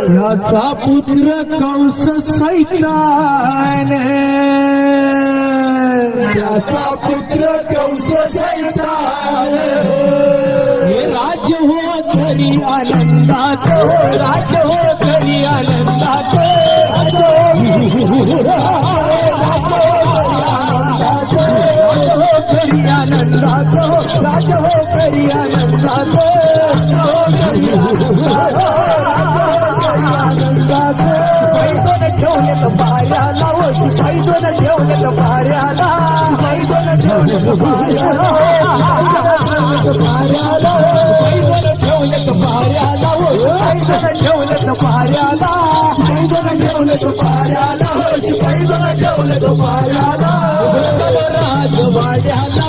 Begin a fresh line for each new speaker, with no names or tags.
ह्याचा पुत्र कंस सैतान,
त्याचा पुत्र कंस सैतान,
हे राज्य हो तरी आनंदात, राज्य हो तरी आनंदात, तरी आनंदात, राज हो तरी आनंदात, ठेवले पायाला, पैदोन ठेवले पायाला, पैदोन ठेवले पायाला, पायाला, पैदोन ठेवले पायाला, पैदोन ठेवले पायाला, पैदोन ठेवले पायाला, पैदोन ठेवले पायाला, राजवाड्याला